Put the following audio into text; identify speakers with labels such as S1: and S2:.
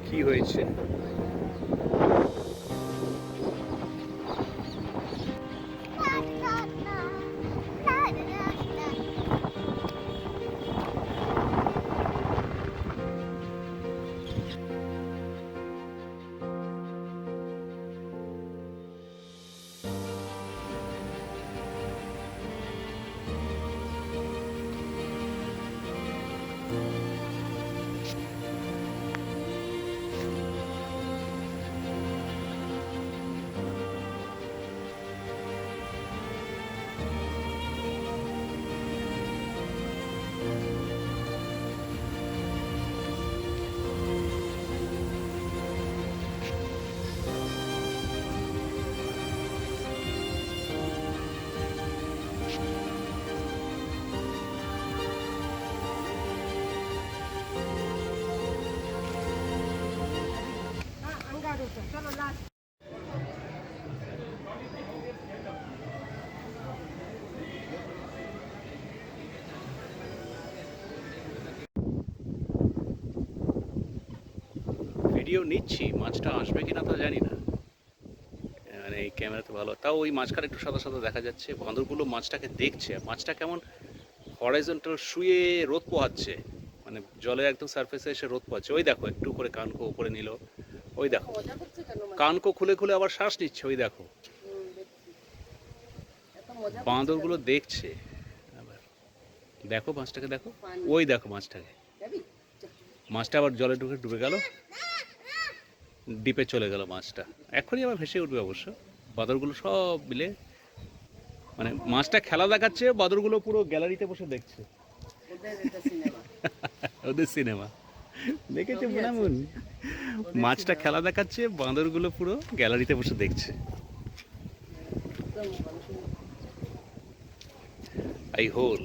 S1: কি হয়েছে? ভিডিও নিচ্ছি, মাছটা আসবে কিনা তা জানি না, মানে এই ক্যামেরা তো ভালো, তাও ওই মাঝখানে একটু সাদা সাদা দেখা যাচ্ছে। বাঁদরগুলো মাছটাকে দেখছে, মাছটা কেমন হরাইজন্টাল শুয়ে রোদ পোহাচ্ছে, মানে জলের একদম সারফেসে এসে রোদ পোহাচ্ছে। ওই দেখো একটু করে কানকো উপরে নিল, ওই দেখো কানকো খুলে খুলে আবার শ্বাস নিচ্ছে, ওই দেখো বাঁদরগুলো দেখছে। আবার দেখো মাছটাকে, দেখো ওই দেখো মাছটাকে, মাছটা আবার জলে ঢুকে ডুবে গেল, ডিপে চলে গেল মাছটা। এখনই আবার ভেসে উঠবে অবশ্য। বাঁদরগুলো সব মিলে মানে মাছটা খেলা দেখাচ্ছে, বাঁদরগুলো পুরো গ্যালারিতে বসে দেখছে। ওদের সিনেমা দেখেছে মনামুন, মাছটা খেলা দেখাচ্ছে, বাঁদরগুলো পুরো গ্যালারিতে বসে দেখছে। I whole